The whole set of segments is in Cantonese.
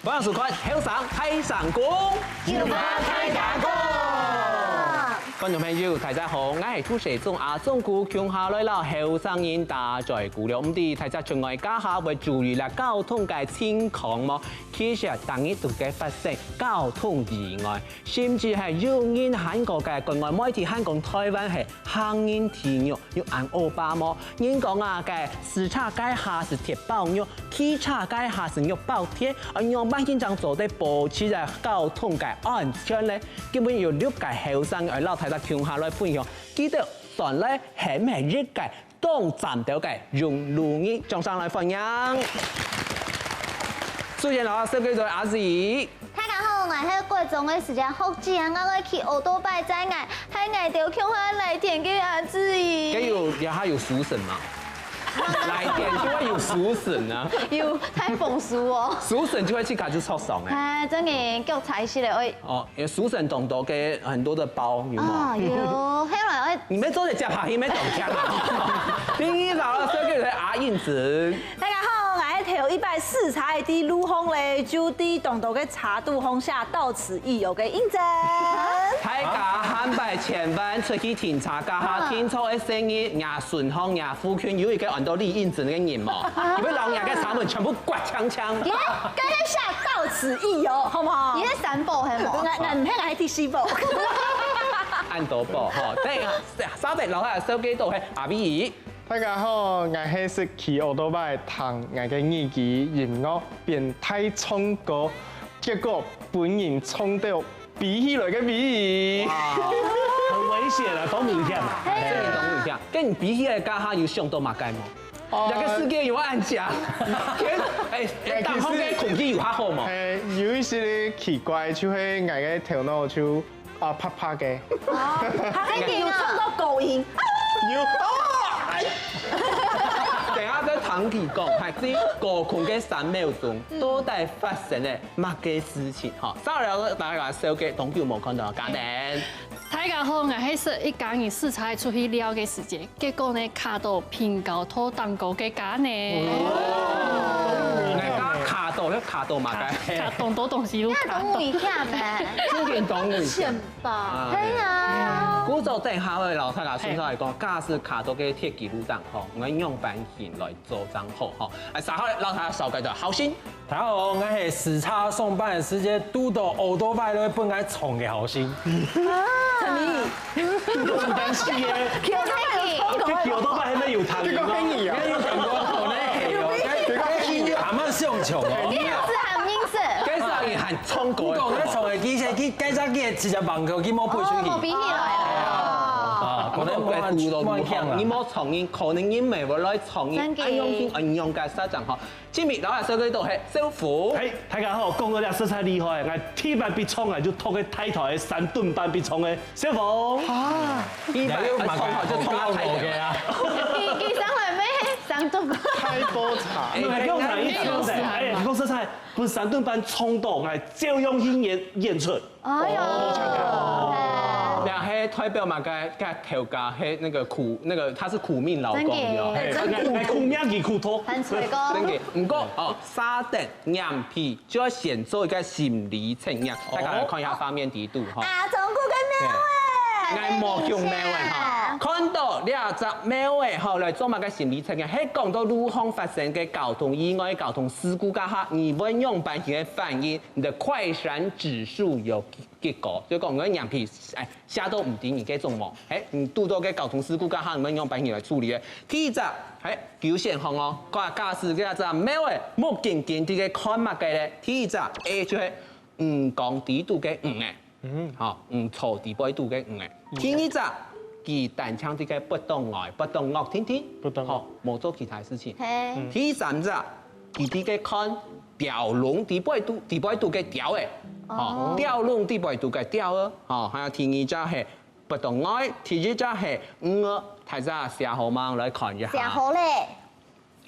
欢迎收看《后上开上工》，就怕开大工。觀眾朋友，大家好，我係主持中阿中古強下來啦，後生人打在鼓了，咁啲大家從外家下會注意啦，交通嘅情況麼？其實當日都嘅發生交通意外，甚至係有人韓國嘅國外媒體韓國台灣係行人天肉要按歐巴麼？人講啊嘅時差街下是鐵包肉，汽車街下是肉包鐵，而樣班現場做啲保持嘅交通嘅安全咧，基本要了解後生而老太。強下來分享，記得上來係咩日嘅當站到嘅用路語，將上來分享。首先啦，手機在阿姨。大家好，我係貴重嘅時間福建，我去奧多拜在外，喺外頭強下來田嘅阿子怡。佢有屬神嘛？來電就會有屬神啊！有太風俗哦。屬神就會去卡住抽爽誒。係真嘅腳踩死嚟喂。哦，屬神懂得嘅很多的包有冇？有，後來我。你們做啲夾下，你們懂夾啊？第一啦，手機在阿燕子。大家好，我係條140查啲路況咧，就啲動到嘅查度風下到此一遊嘅印證。大家喊拜千萬出去停車架下，聽錯嘅聲音，牙順風牙富圈有一個很多李印子嘅人嘛，因為老人嘅茶門全部刮槍槍。跟一下到此一遊，好唔好？你喺三步係冇？我唔係喺第四步。按多步嗬，等下稍微留下手機度係阿 B。大家好，我係識騎奧多拜彈我嘅耳機音樂變態唱歌，結果本人唱到比起來嘅比。很危險啊，講明顯嘛。真係講明顯，跟你比起來家下有上到馬街冇？一個世界有按講，當空嘅空氣有較好嘛？有一些奇怪，就係我嘅頭腦就啪啪嘅。佢要唱到高音。等下再唐提講，係啲過空嘅3秒鐘都係發生嘅乜嘅事情嗬。稍後大家手機同票冇看到家庭。大家好，我係說一講完視察出去了嘅時間，結果呢卡到平高拖蛋糕嘅家呢。卡到馬街。卡動到東西都卡到。動物險咩？真係動物險吧？係啊。古早等下去老太太順手嚟講，假使卡到嘅鐵軌路上嗬，我用板線來做帳號嗬。稍後老太太手計就好心。大家好，我係時差上班嘅時間，拄到奧多拜咧本來衝嘅好心。陳怡，都唔擔心嘅。叫佢奧多拜係咩要談？呢個輕易啊！有感覺可能係慢慢上場哦。你認識還唔認識？介紹人係衝過。講咧從係機車機介紹機直接網球機冇配出去。我比起來啦。可能會顧到唔同，你冇重音，可能因為會來重音，按用嘅實陣嗬。前面攞下手機度係師傅。係，大家好，講到呢實在厲害，我鐵板必衝啊，就拖佢睇台嘅3噸半必衝嘅師傅。啊！呢把衝台就衝下睇嘅啊！佢上來咩？3噸。太多茶。唔係用台一講嘅，係講實在，本3噸半衝到，係照樣去演出。哎呦。然後係代表嘛嘅頭家係他是苦命勞工係苦命嘅苦托。很脆哥。真嘅，唔過哦，沙丁眼皮就要先做一個心理測驗，大家來看一下畫面地圖哈。啊，中國嘅喵誒。眼膜用喵誒哈，看到2隻喵誒後來做乜嘅心理測驗，係講到路況發生嘅交通意外、交通事故家下，你運用半天嘅反應，你的快閃指數有結果，就講我眼皮寫到唔掂，而家做冇，你遇到嘅交通事故家下，你運用半天來處理嘅。第二隻9線行哦，個駕駛嘅隻喵誒，目鏡鏡啲嘅看乜嘅咧？第二隻 A 就係講地度嘅誒。好，錯地背度嘅嘅。第二隻，佢單槍啲嘅不動愛，不動惡天天，好，冇做其他事情。第三隻，佢啲嘅看吊龍地背度嘅吊嘅，好，吊龍地背度嘅吊啊，好，還有第二隻係不動愛，第一隻係睇下寫好嗎？來看一下。寫好咧。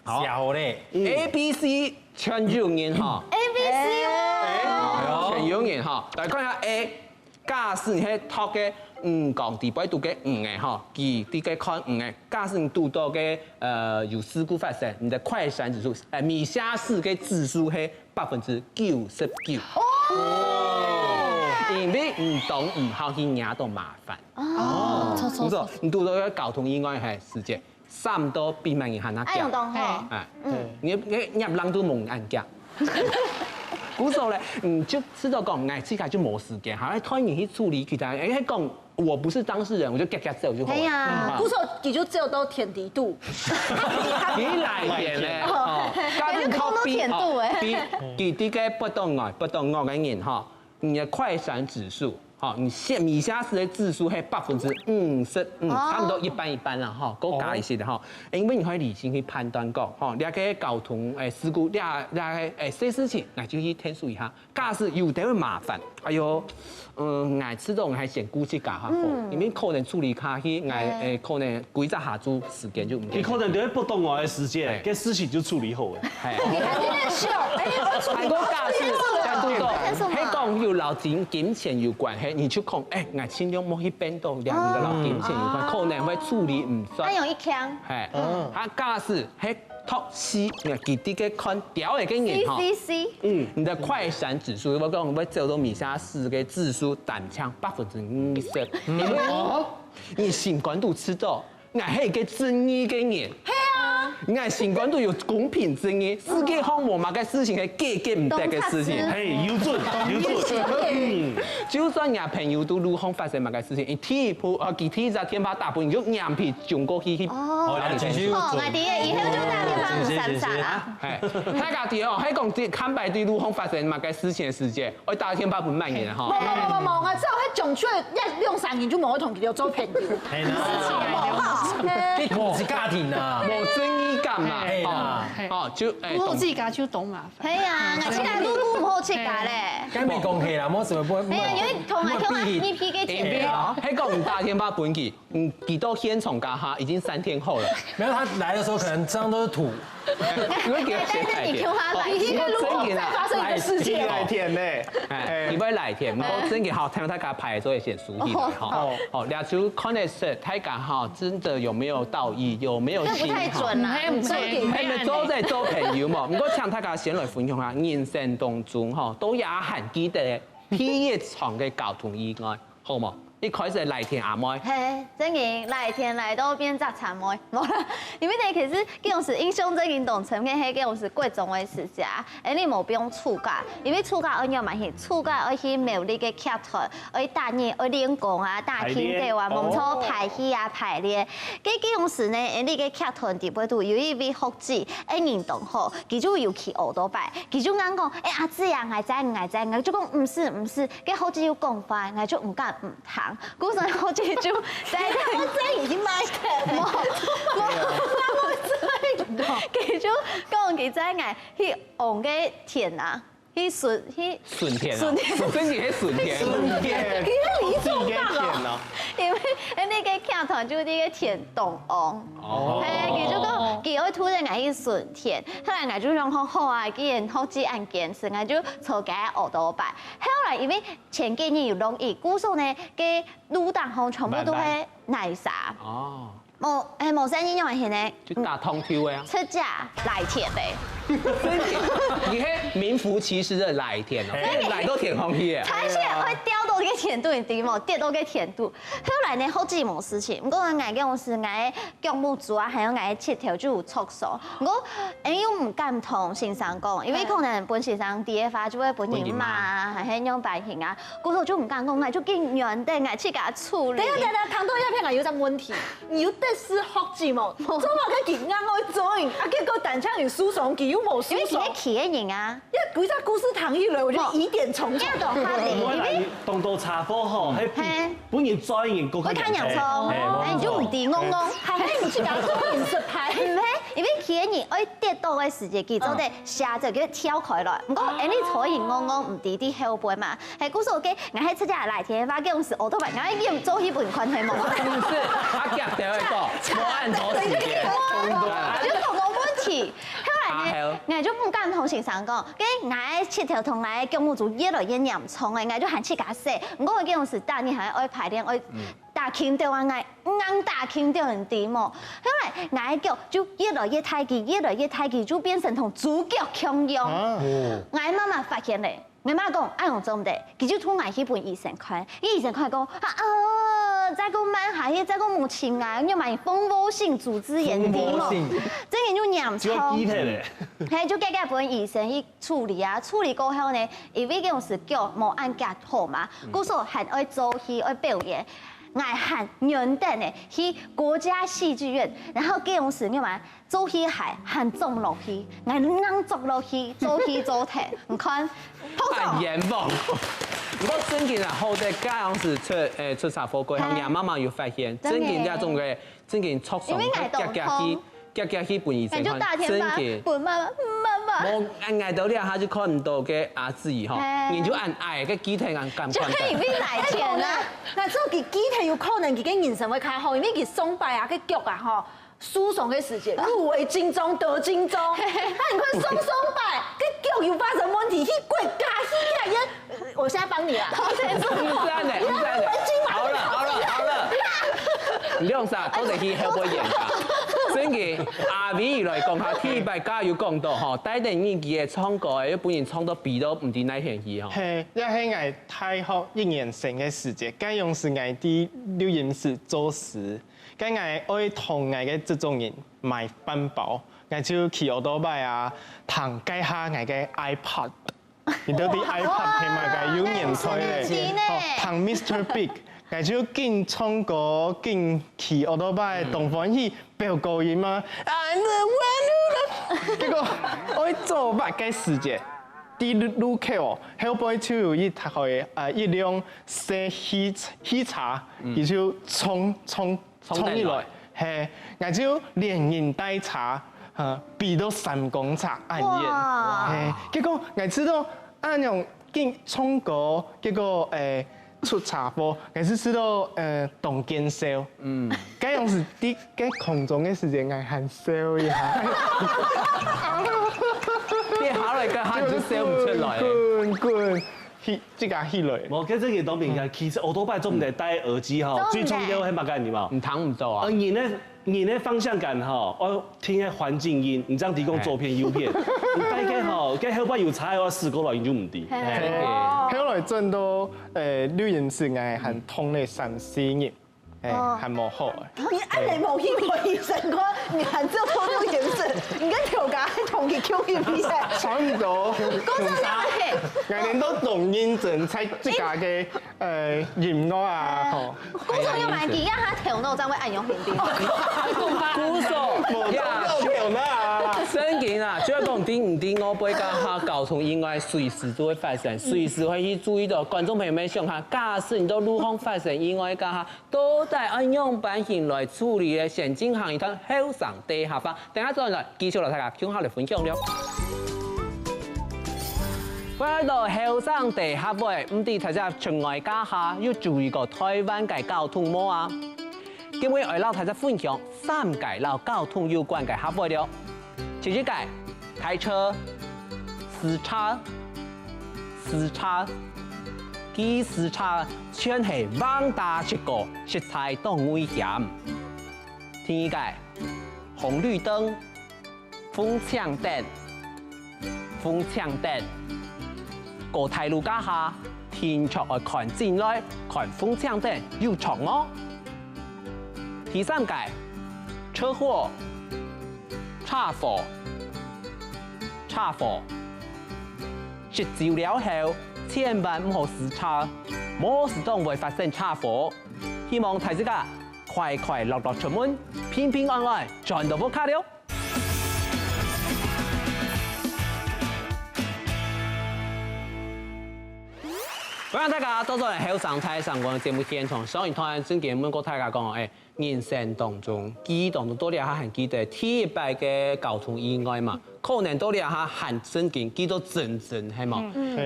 寫好咧。A、B、C 全有人哈。A、B、C 喎。全有人哈，來看下 A。駕駛係托嘅讲地杯度嘅嘅吼，佢啲嘅看嘅，假使你拄到嘅有事故发生，你的快闪指数米虾市嘅指數係99%。因為唔懂唔好去惹到麻煩。冇錯，你拄到嘅交通意外係事件，差唔多比萬人行得用動嗬。你入人都冇眼鏡。古時候咧，就知道講，自己就冇時間，還要拖人去處理其他。講我不是當事人，我就夾走就好。係啊，古時候佢就只有到田地度。你來電咧，你講到田度誒。佢啲嘅不動外嘅人嗬，你嘅快閃指數。好，你米蝦市的指數係50%，差唔多一般啦，哈，高價一些的哈，因為你可以理性去判斷講，哈，你個交通事故，你個小事情，那就去聽述一下，假使有啲會麻煩，哎呦，挨吃到還嫌估計價哈，因為可能處理卡去挨可能幾隻下租時間就唔。你可能就喺不動外嘅時間，嘅事情就處理好嘅。係。你還在那笑，韓國假使喺講要留金錢有關係，你就講我盡量冇去變到兩個留金錢有關，可能會處理唔順。用一槍。係，假使喺托西，佢啲嘅看屌嘅經驗，CCC，你的快閃指數，我講會走到米蝦市嘅指數彈槍50%，因為你新冠度吃到，我係個正義嘅人。你新冠都有公平正義，世界上冇乜嘅事情係假唔得嘅事情。係有準。就算人朋友都路上發生乜嘅事情，一踢鋪佢踢隻天花打破，你就硬皮衝過去。哦，我哋以後就打電話唔散散啊。係，大家啲喺講看白對路上發生乜嘅事情嘅時節，我打天花唔慢嘅哈。冇，我知道喺種出一用3年就冇同佢哋做朋友。係啦，呢個是家庭啊，冇正義感嘛，就冇自家就懂麻煩。係啊，我出嚟都估唔好出價咧。梗未講起啦，冇什麼不。係啊，因為同埋呢批嘅錢啊。喺講打天花本機，幾多現場㗎哈，已經3天後了。沒有，他來的時候可能這樣都是土。因為帶着你叫他來，因為如果再發生一個事件，來田呢？因為來田，我真嘅好聽大家排咗一些書記哈。哦，兩組可能是大家哈，真的有沒有道義，有沒有心？不太準啦，係咪都在做朋友嘛？唔過請大家先來分享下人生當中哈，都也很記得第一場嘅交通意外，好冇？一開始係來田阿妹，係真嘅來田來到變雜殘妹，冇啦。因為你其實嗰種是英雄真運動層面係嗰種是貴重嘅事情，你冇不用出價，因為出價我要買去出價我去苗栗嘅劇團，我去大練我練功啊，大天地啊，冇錯排戲啊排練。嗰種時呢，你嘅劇團地位度有一位學姐，運動好，佢就要去學多擺，佢就啱講，阿姊啊，我知，我就講唔是，嗰學姐要講快，我就唔敢唔談。嗰陣我姐就在我真已經買嘅，冇，佢就講佢在嗌去紅嘅田啊，去筍田啊，真係筍田，田，你做乜啊？因為你個劇團就呢個田東昂，係佢就講佢會突然嗌去筍田，後來嗌就講好啊，既然好幾案件事，嗌就坐架學到擺。後來因為前幾年有容易，古時候呢嘅路檔行全部都係泥沙。哦。冇聲音用係呢？就打通挑嘅啊！出價來田嘅。你係名副其實的來田哦，來到田空去嘅。踩起來會掉到個田度，對冇？跌到個田度。後來呢，好幾冇事情。唔過我嗌嘅我是嗌腳木組啊，還有嗌切條就有促手。唔過又唔敢同先生講，因為可能本先生第一發就會本人嘛，還係用白型啊。嗰時候就唔敢講，嗌就更遠的嗌去給他處理。等下，談到一片係有陣問題，有的是學字冇，做乜嘅佢啱我做，啊結果但槍人輸爽，佢又冇輸爽。因為佢企嘅人啊，因為幾隻故事談起來，我覺得疑點重重。因為當到茶科嗬，喺本人再人個。會睇洋葱，你就唔地嗡嗡，係唔似講做現實派。唔係，因為企嘅人愛跌倒嘅時節，佢就得下就叫跳開來。唔過你坐人嗡嗡唔地啲後背嘛，係古時候嘅，我喺出家來田花嘅用時，我都話我已經做起本款係冇。唔是，阿夾掉一個，冇按左時嘅，就同我問題。後來呢，我我就不敢同先生讲，跟我七条同我公务组越来越严重的，我就喊去甲说，不过我跟我是大，你还爱排练爱。打轻掉我硬打轻掉很低嘛，后来我脚就越来越太极，越来越太极，就变成同主角共用。我妈妈发现嘞，我妈讲爱用做唔得，佢就拖我去本医生看，醫生看講再個慢下去，再個冇錢啊，因為蜂窩性組織炎啲嘛，這個就嚴重。係就給本醫生去處理啊，處理過後呢，因為嗰時腳冇按夾好嘛，嗰時候還愛做戲愛表演。我喊原定的去國家戲劇院，然後嗰種時因為做戲還喊中落去，我硬做落去，做戲做題，你看，很嚴重。不過真嘅啊，後代嗰樣時出查貨櫃，後日媽媽有發現，真嘅呢種嘅真嘅促送，夾去本醫生看，真嘅。本媽媽。冇挨到了，他就看唔到嘅阿姊吼，然就按挨嘅機體按咁就可以來錢啦。但做佢機體有可能佢嘅精神會較好，因為佢鬆擺啊，佢腳啊吼輸送嘅時節，入圍金鐘得金鐘，那你看鬆擺，佢腳又發生問題，去國家戲院，我現在幫你啦。好了，你用啥都得去後背演噶。真嘅，阿美來講下，天白家有講到吼，帶定演技嘅唱歌嘅，本人唱到鼻都唔掂那片戲吼。係，一係我太學一年成嘅時節，該用是我啲錄音室做事，該我愛同我嘅製作人買飯包，我就去奧多拜啊，同介下我嘅 iPad， 然後啲 iPad 係咪個有年代嘅，同 Mr. Big。我就見唱歌，見去奧多拜東方去表高音啊！結果我做八個時節，啲旅客哦，後背就有一台一輛小汽車，佢就衝入來，係我就連人帶茶，比到3公尺按演，係結果我知道按樣見唱歌，結果出茶貨，我是知道動見燒，嗰樣是啲喺空中嘅時間，我喊燒一下，你考慮個喊就燒唔出來。滾，即架起來。冇，跟這個當面其實奧多拜總得戴耳機吼，最重要係乜嘢你嘛？唔躺唔做啊。你的方向感吼，我聽嘅環境音，你這樣提供左片右片，你大概吼，跟後邊有差嘅話，視覺來就唔對。後來真到錄音室我係通了3-4年，係冇好嘅。你按你冇去過醫生講，你喊這通錄音室，你跟條架同佢 QQ 比賽，差唔多。我連到動音整出即架嘅音樂啊，吼。鼓手要買幾樣，他調到才會按用平啲。鼓手呀，真嘅啊！主要講唔我背家下交通意外隨時都會發生，隨時會去注意到觀眾朋友們想下，假使你到路況發生意外家下，都得按樣板型來處理嘅，先進行一趟後上地下法。等下再來繼續來大家聽下嚟分享了。翻到後上地下位，唔知大家從外家下要注意個台灣嘅交通冇啊？今日我老大家分享3個老交通有關嘅下位了。第一個，開車時差，佢時差全係往大一個，實在當危險。第二個，紅綠燈、風槍燈，過大路家下，天窗來看進來，看風槍燈有長哦。第三個，車禍、叉火，熄照了後，千萬唔好時差，冇時當會發生叉火。希望大家快樂出門，平平安安，賺到福卡了。歡迎大家到咗嚟後上台上個節目現場，上一台真嘅問過大家講，人生当中，記憶當中多啲下係記得第一擺嘅交通意外嘛，可能多啲下很震驚，記到真係嘛。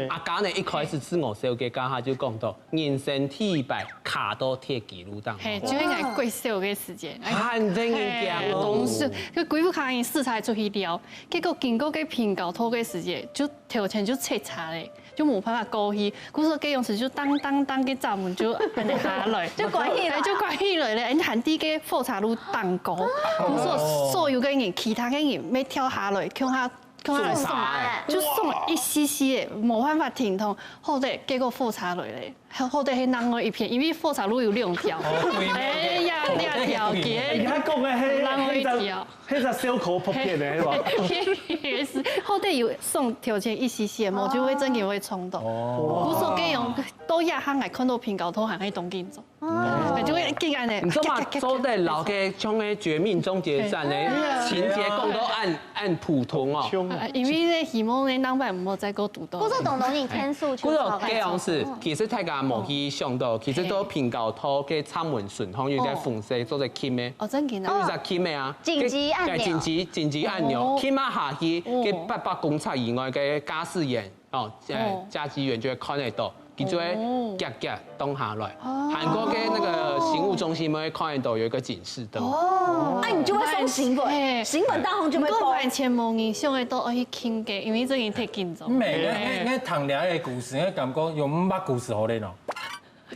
阿家呢一開始自我紹介家下就講到，人生第一擺卡到鐵軌路當。係，就應該貴少嘅時間。很正嘅當時佢幾副卡因試才出去了，結果經過嘅平交拖嘅時間，就條前就切查咧，就冇辦法過去。佢說嘅用詞就當嘅閘門就安尼下來，就關起來，就關起來咧。你行啲嘅火車路當高，佢說所有嘅人，其他嘅人沒跳下來，向下送，就送一絲絲嘅，冇辦法停通。後來結果火車來咧，後來係人我一片，因為火車路有2條，哎呀，2條嘅，而家講嘅係迄隻小可撲片嘅係嘛？也是，後來有送條件一絲絲，冇就會真嘅會衝動。古所嘅用都亞行嚟看到平交拖行喺東京做，就會驚安尼。唔知嘛，做得老嘅像嘅絕命終結戰咧，情節講到按普通哦。因為咧希望咧當擺唔好再過讀到。古所懂你天數，古所嘅樣是，其實大家冇去想到，其實都平交拖嘅參門順風，有個風勢做隻 Kim 嘅。哦，真嘅有隻 Kim 嘅啊。緊急按鈕。緊急按鈕，Kim 下去嘅800公尺以外嘅駕駛員哦，駕駛員就會看得到，佢就會夾動下來。韓國嘅那個勤務中心會看得到有一個警示燈。哦，你就會送新聞，新聞當紅就會播。完全冇印象嘅都可以傾嘅，因為最近太緊張。我唐良嘅故事，我感覺用捌故事好咧喏。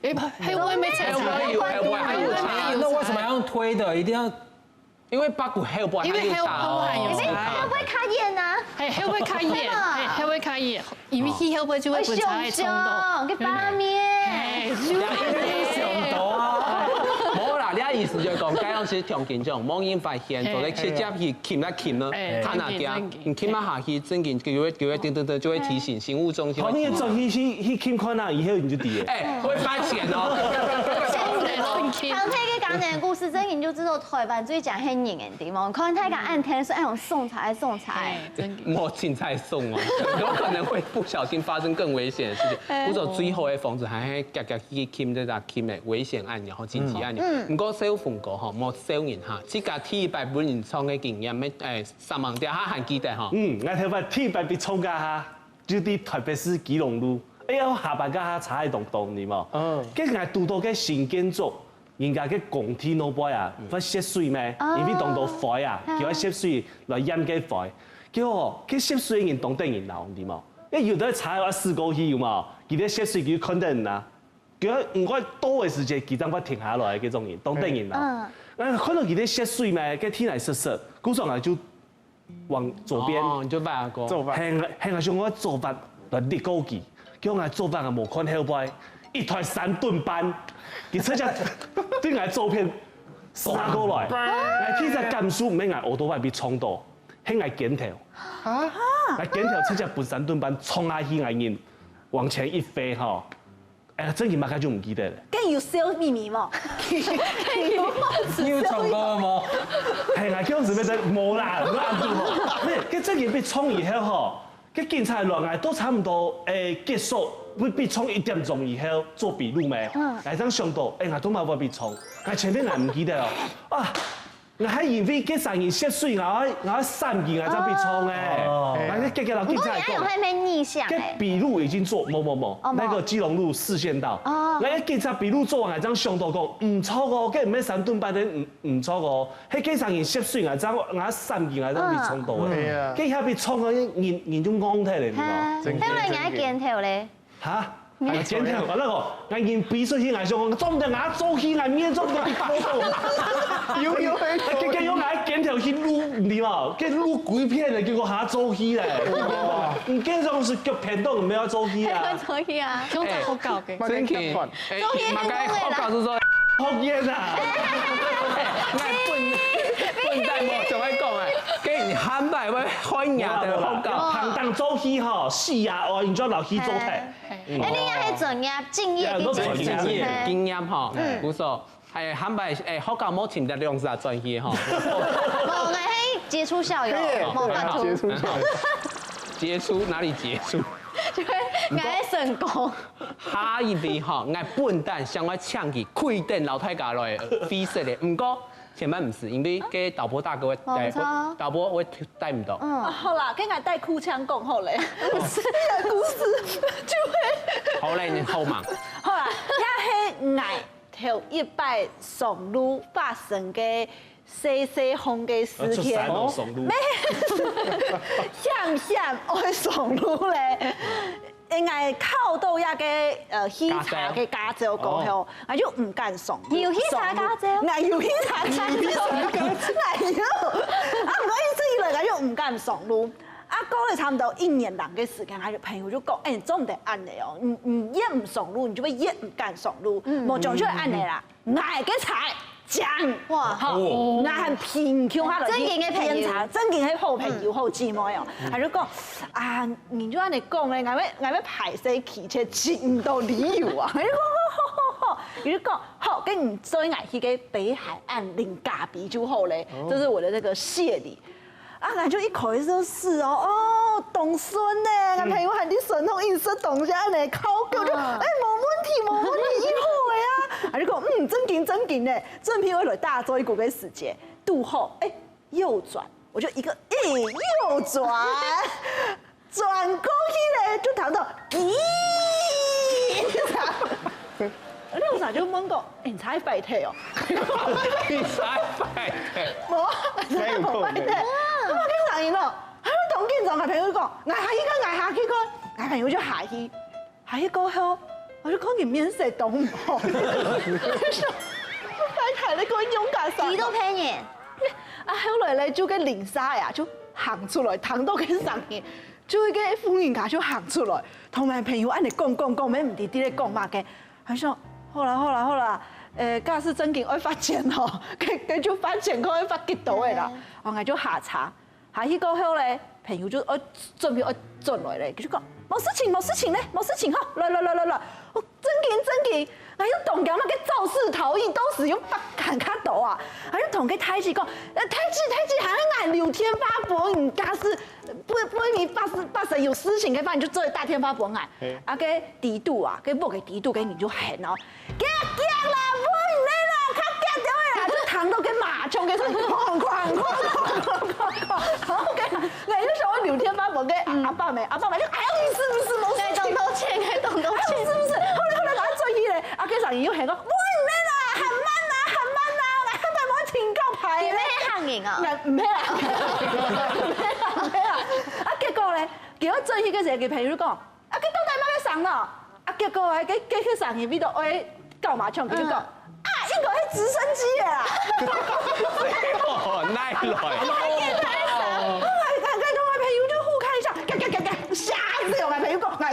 還會沒查查，那為什麼要用推的？一定要？因為八股還有不還有查，因為會不會卡煙啊？係會卡煙，係會卡煙，因為佢會不會就會本查嘅衝動，佢巴面，上到啊！冇啦，你意思就係講，咁樣是條件種，冇人發現，就你直接去鉗一鉗咯，睇下啲，你鉗一下去，真件叫佢就會提醒勤務中心。後面做去鉗看啊，以後你就啲嘅。會發錢哦。唐太嘅講嘅故事，真嘅就知道台灣最講係人嘅地方。可能太講按天是按種送財，冇青菜送啊，有可能會不小心發生更危險的事情。或者最後嘅房子還係夾去鉗呢隻鉗嘅危險按鈕和緊急按鈕。唔過小鳳哥嗬，冇少年嚇，自家第一擺本人創嘅經驗，3萬條嚇還記得嗬。我睇翻第一擺被衝架下，就啲台北市基隆路。哎呀，下班家下踩喺洞你嘛。跟住係拄到嘅新建築，人家嘅工地老闆啊，發泄水咩？因為洞到火啊，叫佢泄水來淹嘅火。叫我佢泄水嘅人當地人鬧你嘛？因有得踩我試過去嘛，佢啲泄水佢肯定人啊。叫唔該多嘅時間，佢等佢停下來嘅嗰種人，當地人鬧。看到佢啲泄水咩？佢天嚟濕濕，嗰時候就往左邊，就擺個，係上我做法來列高記。叫我做飯啊，無看後背，一台3噸半，佢出只對我照片殺過來，我其實感受唔係我奧多被衝到，係我鏡頭，我鏡頭出只半3噸半衝下去，我人往前一飛嗬，真係馬上就唔記得啦。跟住要燒秘密嘛，要衝到冇？係我嗰陣時咩啫？冇啦，我啱啲咩？佢真係被衝以後嗬。cái警察落嚟都差唔多結束，會被衝1點鐘以後做筆錄咩？嚟張上到，我都冇被衝，我前面我唔記得咯。啊，我喺因為嗰3人涉水，我3件我就被衝誒。我結果老警察講，cái筆錄已經做，冇，那個基隆路4線道。我一警察筆錄做完，張上到講唔錯個，佢唔係3噸半的唔錯個，喺嗰3人涉水，我3件我就被衝到誒。佢下被衝個人種昂睇嚟，唔係？因為我鏡頭咧。嚇！我鏡頭，我那個我人比出去，我想講裝定眼做戲，我面裝定包到，要佢用眼鏡頭去錄，唔掂啊！佢錄鬼片嚟，叫我下做戲咧。唔見咗是腳片都唔要做戲啊！做戲啊！咁就好搞嘅。真嘅，做戲係咩好搞是說學嘢啊！笨蛋冇仲喺講啊！既然喊埋喂開牙就好搞。行當做戲嗬，試下我然之後留去做題。你應該係專業、敬業啲經驗嗬，冇錯。係喊埋好搞冇錢得兩隻專業嗬。冇，我係傑出校友，冇辦法。傑出哪裡傑出？就會爱成功。下一位吼，爱笨蛋想要抢去开店老太家来飞色的，不过前面唔是，因为给导播大哥会带，导播会带唔到。好啦，跟我带哭腔讲好嘞，不是的故事就会。好嘞，你好忙。好啦，也是爱头一摆上路发生嘅西风嘅事件。上路。想爱上路咧。因為靠到一個喜茶嘅駕照過後，我就唔敢送。要喜茶駕照？我要喜茶駕照，係啊！唔過一直以來我就唔敢送路。過了差唔多1年lang嘅時間，我朋友就講：誒，做唔得按嚟哦，你越唔送路，你就會越唔敢送路。冇種就按嚟啦，捱嘅菜。講哇，好，我係偏向下來真嘅朋友，真嘅好朋友好姊妹哦。係就講啊，然之後你講咧，我要排死騎車接唔到理由啊。係就講好，然後講好，跟你最愛去嘅北海岸領咖啡就好嘞，這是我的這個謝禮。啊，我就一口一就是哦，董孫呢，我朋友喊你順通意思董家呢，考究就冇問題，以後嘅啊，啊你講真勁呢，正片會來大做一個嘅時節，度後右轉，我就一個右轉，轉過去咧就談到咦，你有啥就問過，你踩廢鐵哦，你踩廢鐵，冇廢鐵。我經常言咯，喺度同見狀嘅朋友講，捱下去個，我朋友就下去過後，我就講件免食凍唔好。快睇你個勇敢晒，幾多平嘢？啊，後來咧就個零沙呀，就行出來，躺到佢上面，就個風雲架就行出來，同埋朋友按你講，咩唔啲啲咧講嘛嘅，佢說好啦。假使真件愛發錢吼，佢就發錢，佢愛發幾多嘅啦。我嗌咗下去過後咧，朋友就我準備我進來咧，佢就講冇事情吼，來，我真件，我要動咁嘅肇事逃逸，到時要發砍卡刀啊！我要同佢太子講，太子，還要嗌劉天發伯，你假使不你發生有事情嘅話，你就做大天發伯嗌，啊個地度啊，個某個地度嘅你就喊咯，驚啦，唔嚟啦，佢驚到嘅啦，就躺到個馬衝嘅，哐，好嘅，我就想我劉天發伯嘅阿爸咪就哎呀，你是不是冇事情？該動刀錢，是不是？後來我追伊咧，阿基上要係講，唔嚟啦，行慢啦，我今日冇停交牌咧，行型啊？唔係啦，啊結果咧，叫我追伊嘅時候，佢朋友講，啊佢到底乜嘢上咯？啊結果係佢上去邊度愛教馬槍，佢就講，啊應該係直升機啊！哦，奈來。瞎子有朋友講，捱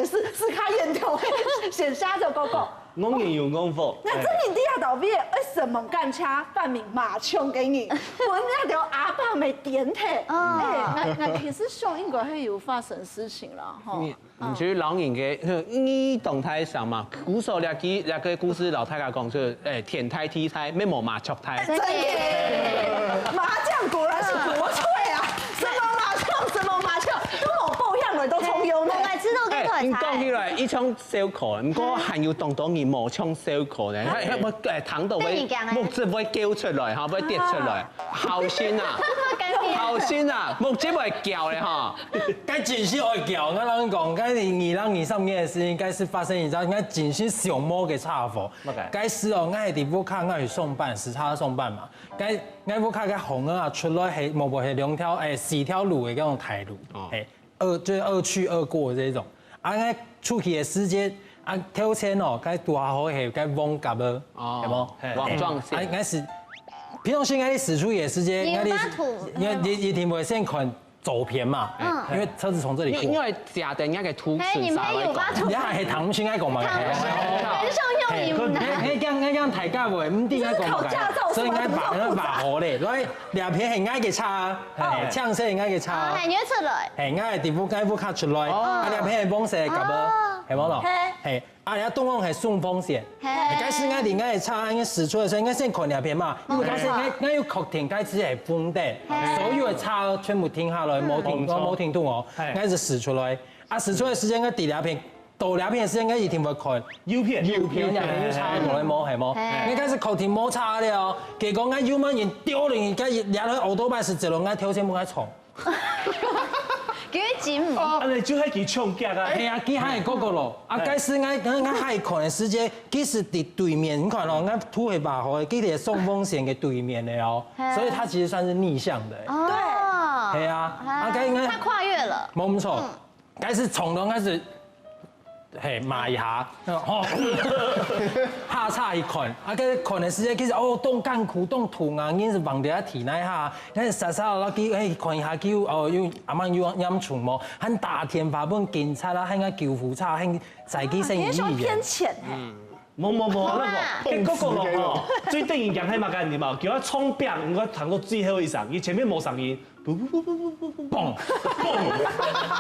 是卡煙頭，先瞎就講。我也有功夫。那真係底下頭邊為什麼幹車犯名馬槍給你？我那條阿爸沒點睇。那其實上應該係有發生事情啦，嗬。唔知老人嘅呢動態上嘛，古時候兩個故事老太家講就天胎地胎，咩冇麻雀胎。真嘅，麻將果然是國粹啊！什麼麻將都冇報向來都重用咧。我知道嘅台唔講起來，一槍燒殼，唔過還要當當然冇槍燒殼咧，我躺到會木子會叫出來嚇，會跌出來，後先啊，木子會叫咧嚇。該真是愛叫，我啷講，該2023年的事情，該是發生，你知道，該真是上魔嘅差貨。該是哦，我係地方卡，我去送辦時差送辦嘛。該我卡嘅紅啊出來係冇係兩條4條路嘅嗰種台路，就是2去2過這種。啊，我出去嘅時間啊挑車哦，該多好係該往夾了，係冇？網狀線。我是平常心，我駛出去嘅時間，你聽唔先看。走偏嘛，因為車子從這裡過。因為假的那個土石沙來講，你係唐先愛講嘛？你講大家會唔點解講嘛？所以應該把河咧，所以兩片係愛嘅叉，槍聲係愛嘅叉。係約出來。係愛地方卡出來，啊兩片係幫蛇夾咯，係冇咯？係。啊！你東方係順風線，該是愛點解係差，應該駛出來時應該先看兩片嘛，因為該是應要確定該只係風的，所有嘅差全部停下來，冇停到哦，應該是駛出來。啊，使出的时间跟底两片。倒两片的时间，伊停袂看，U 片两片差无来摸系摸，你开始口停摩擦了，结果俺油门人丢了，伊该抓了奥多拜是一路俺挑战不爱闯。叫伊紧唔？安尼就迄支枪架啊！系啊，机海嗰個咯，啊，該是俺海看的時間，其實伫對面，你看哦，俺土尾巴河，佢哋送風線嘅對面的哦，所以它其實算是逆向的。哦，係啊，啊，該應該他跨越了。冇錯，該是衝動，該是。嘿，罵一下，哦，下叉一看，啊，cái看的時間其實哦，動乾苦動土啊，硬是放在體內下，但是實實落去，哎，看一下叫哦，因為阿媽要飲醋麼，很大天發本警察啦，很個救護車，很在機生意你喜歡偏淺哎。冇，那個咯，最頂印象係乜嘅？你嘛叫我衝壁，我睇到最後一場，伊前面冇聲音，嘣，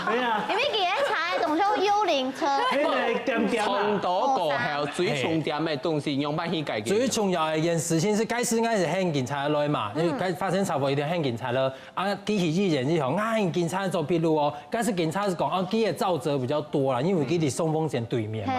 係啊。因為佢喺踩動作幽靈車，迄個點點衝啊，到過後最重點的東西，用辦去改最重要的一件事情是，該是應該是向警察來嘛，因為該發生差不多一定向警察了。啊，機器之前之後，俺警察做筆錄哦，但是警察是講啊，機的肇責比較多啦，因為佢哋送風險對面嘛。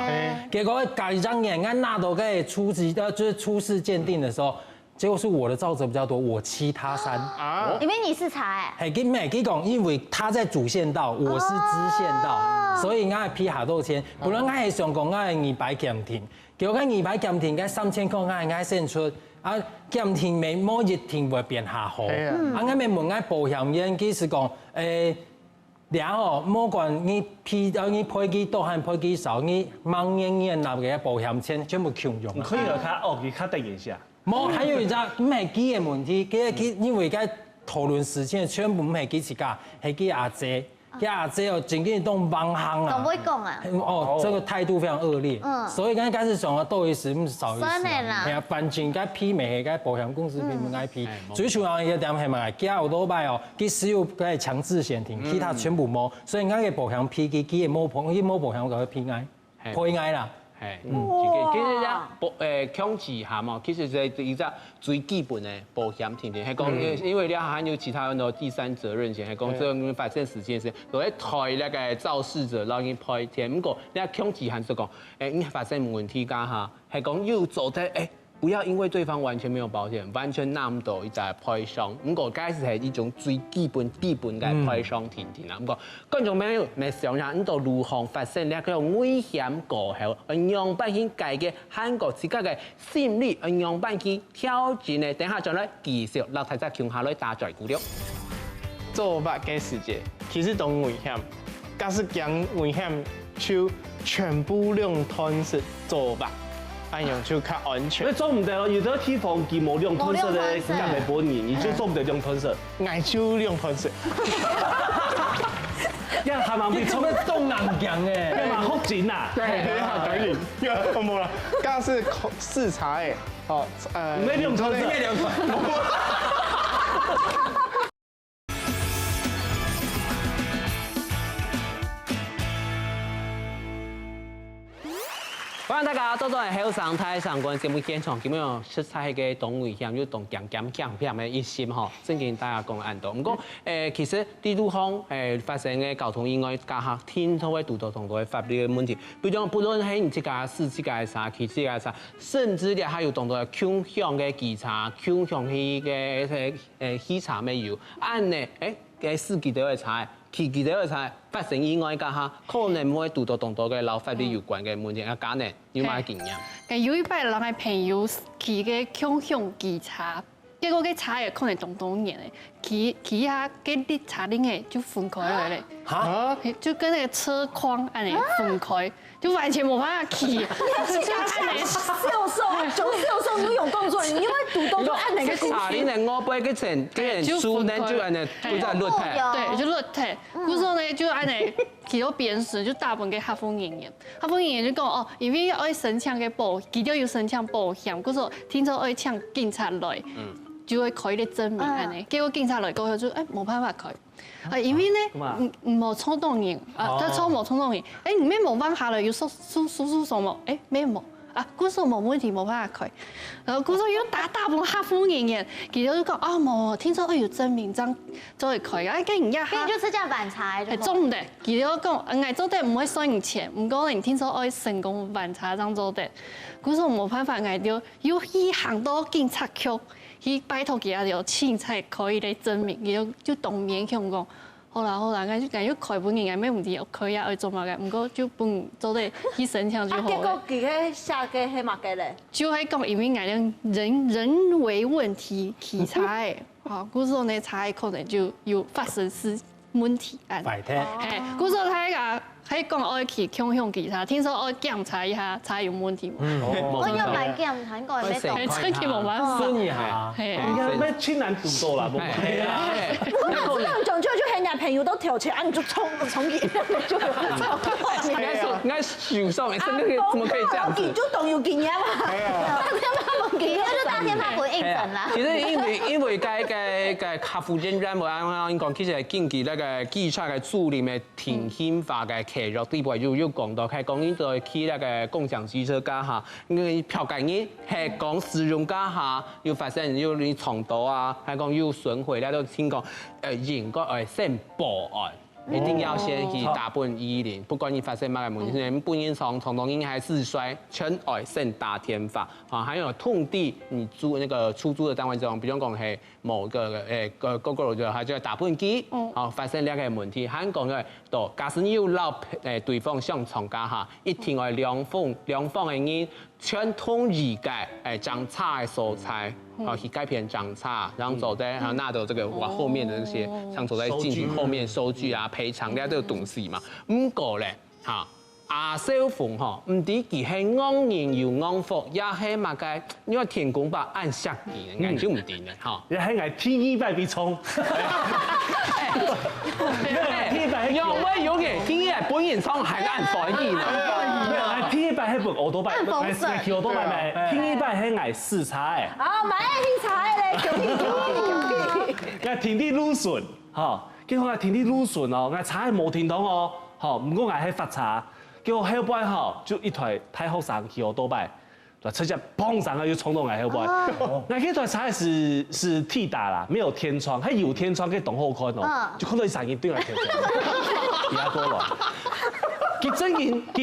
結果改張眼，俺拿到個初級就是初試鑑定的時候。結果是我的肇責比較多，我7他3啊。因為你是踩，係佢咩？佢講，因為他在主線道，我是支線道，所以我批下多錢。本來我係想講我係200減停，結果我200減停，我3000塊我先出，啊減停未某日停會變下好。啊我咪問我保險員，佢是講然後莫管你批你配機多還配機少，你盲年拿嘅保險錢全部強用。可以來看哦，你看等一下。冇，還有一隻唔係機嘅問題，因為而家討論事情全部唔係機自家，係機阿姐，機阿姐哦，整個都盲行啊。懂不會講啊？哦，這個態度非常惡劣。所以剛開始想啊，多一事唔少一事。係啊，反正該批咪係該保險公司批咪該批。最重要一個點係咪？機好多擺哦，佢使用該強制險停，其他全部冇，所以啱嘅保險批機冇保險就會批挨，批挨啦。係，其實咧強制下嘛，其實係一隻最基本嘅保險停停，係講因為咧還有其他很多第三責任險，係講這個發生事件時，都會推那個肇事者讓佢賠錢。不過你強制還是講，因發生問題家下，係講要做得不要因為對方完全沒有保險，完全拿唔到一隻賠償。不過該是係一種最基本嘅賠償停停啦。不過觀眾朋友咪想下，呢度路況發生呢個危險過後，用辦去解決韓國自家嘅心理，用辦去挑戰呢？等下再來繼續落台再傾下來打在鼓了。做白嘅世界其實都危險，假使講危險就全部用吞式做白。安樣就較安全。你做唔到，有啲地方佢冇用吞色咧，咁嘅本然，你就做唔到用吞色。愛就用吞色。因為係咪會衝得東南強嘅？因為好緊啊。係啊，當然。我冇啦，家是視察誒，哦唔係用吞色。歡迎大家到到係上台上觀節目現場，咁樣出差嘅動危險，要動減嘅一心嗬，正經大家講安多。不過其實啲路況發生嘅交通意外，加下天土嘅堵到同嘅法律嘅問題，不論係你自家司機嘅啥，其次嘅啥，甚至咧還有同到傾向嘅檢查、傾向去嘅檢查咩有，按呢嘅司機都會查。佢哋個係發生意外家下，可能唔會遇到同多嘅老法律有關嘅問題，啊，家呢有乜經驗？有一擺人嘅朋友去嘅傾向檢查，結果佢查嘅可能多年嘅，佢下佢啲查令嘅就分開來咧，嚇，就跟那個車框安尼分開，就完全冇辦法去。你按你96你有動作，你因為堵到就按哪個查令嘅我背嘅前，跟人書呢就按呢都在落體，對，就落體。嗰時候呢就按呢去到邊時就大部分嘅客服人員，客服人員就講哦，因為愛申請嘅保，佢都要申請保險，嗰時候聽說愛請警察來。就會開啲證明安尼，結果警察來過後就冇辦法開，因為呢冇衝動人，他超冇衝動人，你咩冇辦法了，有訴什麼？沒冇，啊，故說冇問題，冇辦法開。然後故說要大部分客服人員，佢就講啊冇，聽說有證明這樣就會開，啊跟人家跟就吃這樣晚茶就係做唔得，佢就講捱做得唔會收你錢，唔過你聽說愛成功晚茶這樣做得，故說冇辦法捱到，要去行到警察局去拜託佢有錢才可以嚟證明，佢就當面向講。好啦，我要開本人咩問題，可以去做嘛嘅，唔過就本做得去申請就好。結果佢喺下嘅係乜嘅咧？就係講因為捱人為問題器材，好，故說呢菜可能就有發生是問題案。擺攤。係，故說喺講愛去傾向其他，聽說愛檢查一下菜有問題嘛。我要買檢查，個咩動？真係冇辦法。順一下。係應該咩千難度到啦，冇係啊。我那種就很多朋友都跳起來，你就衝贏，就應該手上面真的怎麼可以這樣子？就動有經驗嘛。你就當天他不會應診啦。其實因為個客服人員冇啱講，其實係根據那個警察嘅處理嘅挺刑法嘅客入地步，有講到係講呢度去那個共享機車家下，因為票價呢係講使用家下要發生要你闖盜啊，係講要損毀咧都聽講應該係先報案。一定要先去打本110，不管你發生乜嘅問題，不應從衝動因還是摔，全愛先打天法啊！還有土地，你租那個出租的單位中，比如講係某個個就係就打本機，哦發生兩個問題，還講嘅到假使你要撈對方想從家下，一定係兩方嘅人全通理解將差嘅所在。去改變章差，然後走在，然後拿到這個我後面的那些，像走在進行後面收據啊、賠償呢啲東西嘛。唔過咧，嚇阿小鳳嗬，唔止佢係安然又安福，也係乜嘅，因為天公伯按實嘅，眼睛唔掂嘅嚇。你喺捱天衣拜別衝，有喂有嘅，天衣係本人衝係按反義嘅。天衣拜係本我都拜，係橋都拜咩？天衣拜係捱視察嘅。啊，買器材咧，我天地滷順，嗬，叫我天地滷順哦，我查係冇聽到哦，嗬，唔過我係發查，叫我後擺嗬，就一台太後上橋都拜，就直接砰上去就衝到我後擺。我嗰台查係是鐵打啦，沒有天窗，係有天窗可以動後看哦，就看到一上面對來跳跳，比較多咯。佢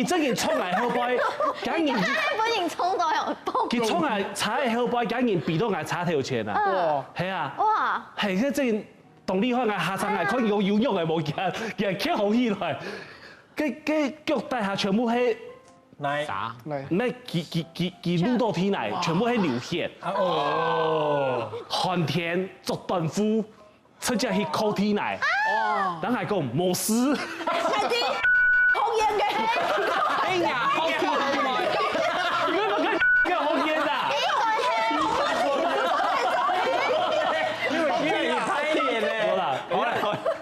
真件衝嚟後擺，竟然本人衝到有動。佢衝嚟查喺後擺，竟然避到我查條錢啊！係啊！哇！係即係動力開，下層係可以有用嘅冇嘅，人企好起來，嘅腳底下全部係啥？咩？佢擼到天嚟，全部係流血。哦！寒天着短褲，出隻去靠天嚟。哦！等係講冇事。好煙嘅，哎呀，好天啊！你好煙啊！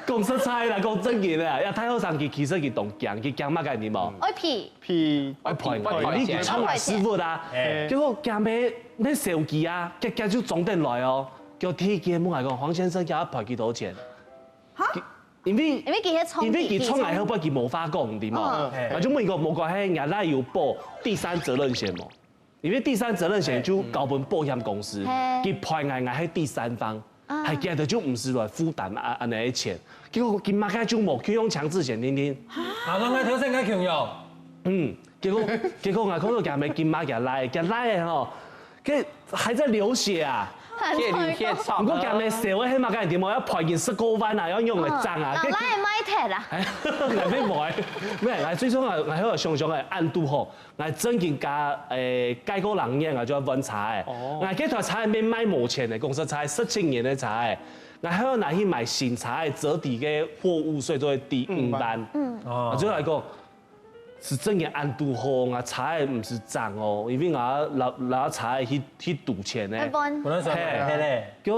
講實在啦，講真嘅啦，一太后上去其實佢動強，佢強乜嘅你冇？愛皮，愛賠，你佢衝來師傅啦，結果驚咩手機啊，夾就裝定來哦，叫鐵機冇係講黃先生叫佢賠幾多錢？嚇？因為佢衝來後不佢冇發講點嘛，或者每個冇講係人家要報第三責任險嘛，因為第三責任險就搞本保險公司，佢賠硬係第三方。係驚到就唔是來負擔啊那啲錢，結果佢媽家就冇，佢用強制險天天。啊，咁佢頭先嘅強用。結果我嗰個佢咪佢媽嘅拉嘅嗬，佢還在流血啊！流血操！我佢咪社會起碼嘅點冇一賠件19萬啊，要用嚟賺啊！嗱，係買鐵啦。係咩冇？咩？我最終我喺度想係按度好，我真件加介個人嘢，我就揾茶嘅。我嗰台茶係咩賣冇錢嘅，公司茶17年嘅茶嘅。我喺度拿去買新茶嘅折抵嘅貨物稅都係抵5萬。我最後嚟講。是真嘅按度好，我茶係唔是賺哦，因為我攞茶去賭錢咧。本來想係咧，叫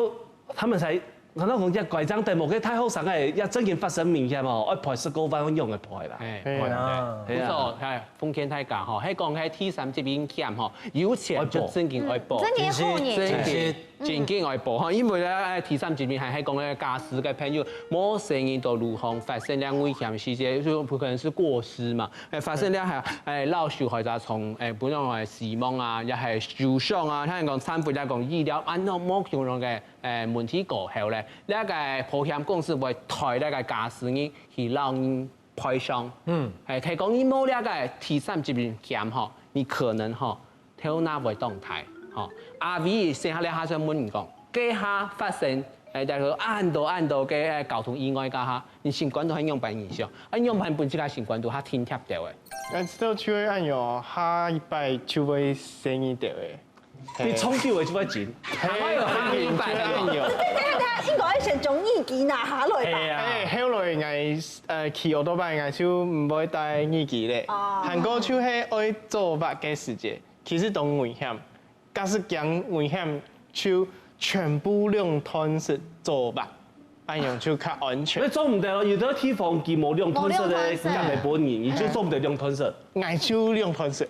他們才我那講一拐杖地冇，佢太好上係一真件發生明顯哦，一賠19萬用嘅賠啦。係啊，冇錯，係風險太高嗬，喺講喺 T3這邊險嗬，有錢就真件愛報，真件好嘢。真紧要保吼，因为咧第三集面还讲咧驾驶嘅朋友，冇声音到路况发生了危险事件，就不可能是过失嘛，发生了系老受害者从本来死亡啊，也系受伤啊，聽人講產婦咧講醫療安怎冇形容嘅問題過後咧，呢個保險公司會退呢個駕駛員去讓人賠償，提供你冇呢個第三集面險吼，你可能吼跳哪會動態。阿 V 剩下咧下想問人講，幾下發生就個按到嘅交通意外㗎嚇，你新冠都係用辦影響，用辦本身嘅新冠都係天貼掉嘅。俺知道就會按樣，下一擺就會生意掉嘅。你衝叫嘅就會錢，還有下一擺按樣。應該先將耳機拿下來吧。後來我騎奧多巴，我就唔會戴耳機咧。韓國就係愛做白嘅時節，其實都危險。假使驚危險，就全部用吞式做白，按樣就較安全。你做唔到，有啲地方佢冇用吞色嘅隔離本源，你就做唔到用吞色。我就用吞式。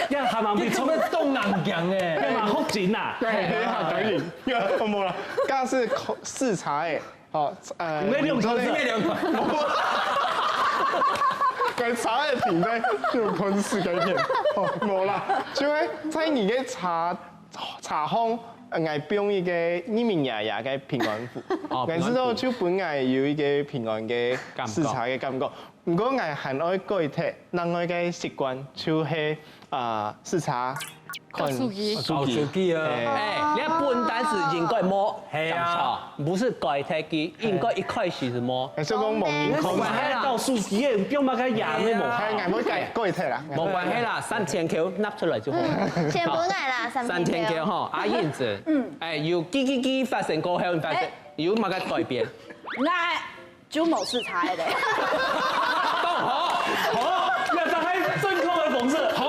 因為係咪你做咩東南強因誒？為福建啊，當然，我冇啦。假使視察嘅，你用吞色。佢查嘅片咧，用吞式嘅片，冇啦。就係在你嘅查康。我用一個呢面牙嘅平安符，我知道就本來有一個平安嘅視察嘅感覺。不過我還愛改貼，另外嘅習慣就是視察看手機啊！你一般單是應該摸，係啊，不是改貼機，應該一開始是摸。所以講蒙面我係到數字嘅，唔用乜嘅牙咩冇。係我改貼啦，冇關係啦，3000 Q 納出來就好。全部來啦3000 Q 哈，阿燕子，有幾發生過後，發現有乜嘅改變？我就冇視察嘅。好，你就係正確嘅方式。好。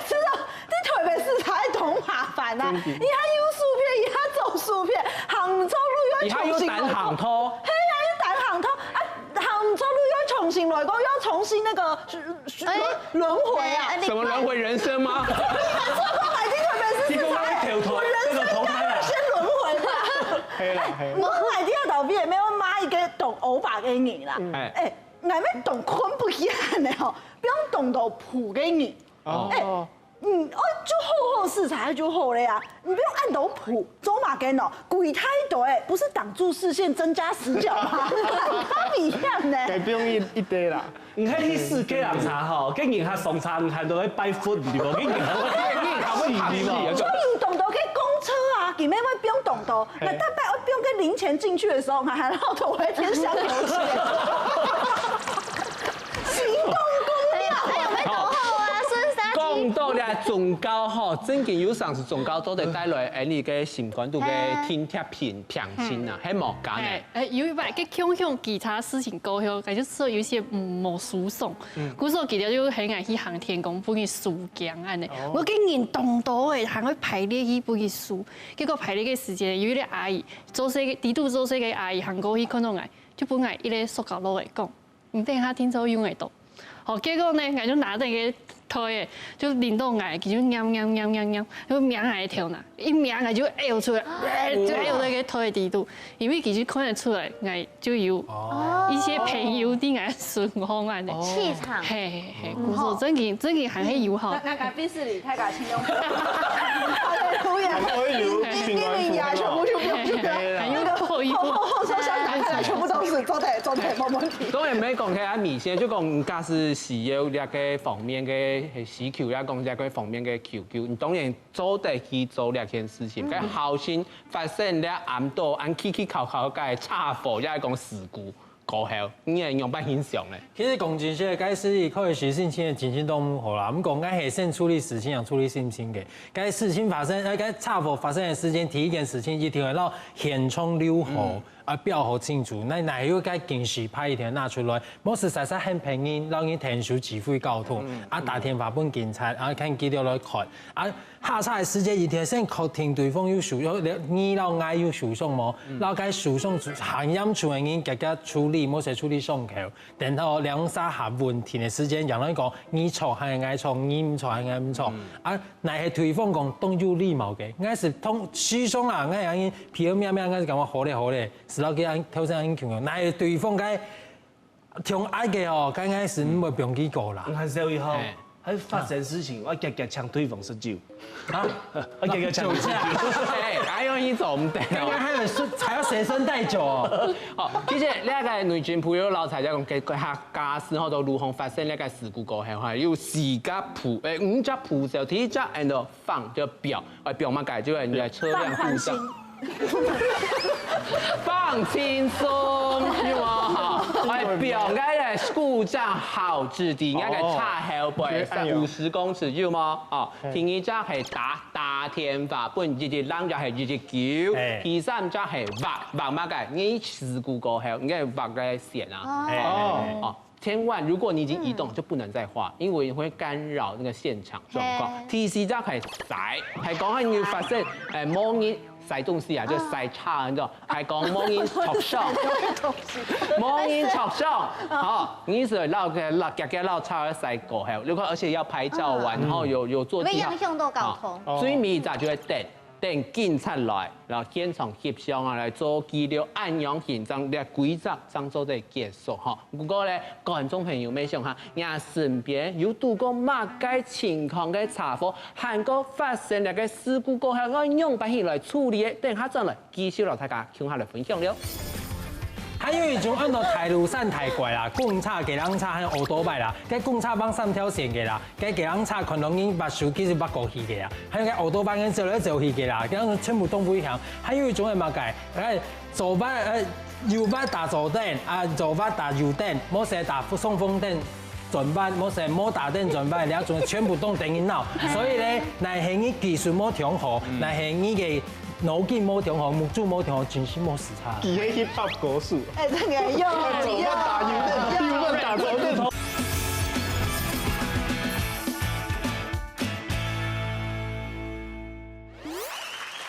知道你特別視察同麻煩啊！一下有薯片，一下做薯片，杭州路又重新來過。行拖。係啊，要等行拖啊！杭州路又重新來過，要重新那個輪迴啊！什麼輪迴人生嗎？你們做過海地特別是視察，我人生當然先輪迴吧。係啦，我海地嘅頭邊咩？我買一個懂歐巴嘅人啦。誒，我咩懂坤不一樣嘅吼，不用懂到普嘅人。就好視察就好了呀，你不用按到譜，走馬跟哦，鬼太多哎，不是擋住視線增加死角嗎？不一樣呢。改不用一堆啦。唔係去世界人查吼，竟然係送餐睇到喺擺闊，對無？竟然係就有懂到去公車啊，佢咩會不用懂到，那大概我不用跟零錢進去的時候，還老頭會添香油錢。行動公廟，還有咩懂後啊？講到咧中高吼，真嘅有上是中高都得帶來你嘅新冠度嘅天貼平清啊，係冇假嘅。有一擺佢傾向其他事情過後，佢就說有些冇輸送，嗰時候記得就很愛去航天宮幫佢輸獎安尼。我竟然動到誒，還會排列去幫佢輸，結果排列嘅時間有一個阿姨做些地圖做些嘅阿姨行過去看到我，就本來一個塑膠袋嚟講，唔等下聽咗用嚟到。好，結果呢，我就拿住個推，就領到我，佢就啱，就命係跳嗱，一命我就搖出來，就搖到個推地度，因為其實看得出來，我就有一些朋友啲眼順風啊，氣場，係，故說真嘅還係友好。那必須離開個親用。好呀，平安符，全部就不用，還有後一步，後車廂打開來全部都是坐台冇問題。當然唔係講起阿米先，就講假使是有呢個方面嘅需求，也講呢個方面嘅求救，當然做得去做呢件事情。咁後先發生咧暗道按起靠嘅車禍，也係講事故過後，你係用不顯常咧。其實講真些，該是可以實性情嘅情形都唔好啦。咁講該係先處理事情，想處理性情嘅。該事情發生，該車禍發生嘅時間，第一件事情一定要讓現場留好。標好清楚，那哪有該警示拍一條拿出來，冇實在很平yên，讓你填數指揮交通，打電話俾警察，看幾條來看，下車嘅時間一定先確定對方有訴訟，你老嗌有訴訟冇，老該訴訟行陰處嘅人，大家處理。理，冇勢處理傷口，然後兩三下問題嘅時間，讓人講你錯還是愛錯，你唔錯還是愛唔錯，啊，乃係對方講當有禮貌嘅，我是通師兄啊，我係皮爾咩咩，我是講我好咧，是老幾安挑戰安強，乃係對方該從愛嘅哦，該愛是唔會不用幾個啦。看社會好。喺發生事情，我夾夾搶對方食酒，啊，我夾夾搶對方。哎，還有一種的，還要隨身帶酒哦。哦，其實呢個女性朋友老財就講，佢下家私好多路況發生呢個事故過後，係要4個鋪，5隻鋪就第一隻喺度放就表，表乜解就係你車輛故障。放輕鬆，係嘛？好，表解嘅故障好質地，應該差後背50公尺，要嗎？哦，第二隻係打天花板，日兩隻係日叫，第三隻係畫乜解？你事故過後，應該畫嘅線啊。哦。千萬，如果你已經移動，就不能再畫，因為會干擾那個現場狀況。第四隻係曬，係講緊要發生模擬曬東西啊，就曬差嗰種，係講模擬灼傷，模擬灼傷。好，你是繞差曬過後，如果而且要拍照完，然後有做咩影響到交通？最尾就係等警察來，然後現場協商啊，來做記錄，按樣現狀嘅規則，當做嚟結束哈。不過咧，觀眾朋友咪想下，你身邊有度過乜嘅情況嘅查訪，韓國發生呢個事故過後，我用辦法來處理嘅，等下再來繼續同大家傾下來分享了。還有一種按照台路線太怪啦，公車給人車還有歐多拜啦，cái公車幫3條線嘅啦，cái給人車可能已經把手機是把過去嘅啦，還有個歐多拜跟走來走去嘅啦，咁全部都不一樣。還有一種係乜嘅？左擺右擺打左燈，啊左擺打右燈，冇成打送風燈。轉擺冇成冇打燈轉擺兩種全部都等於鬧，所以咧，乃係你技術冇調好，乃係你嘅腦筋冇調好，目睭冇調好，真係冇時差。記起 hip hop 歌數。哎，這個用左邊打右燈，右邊打左燈。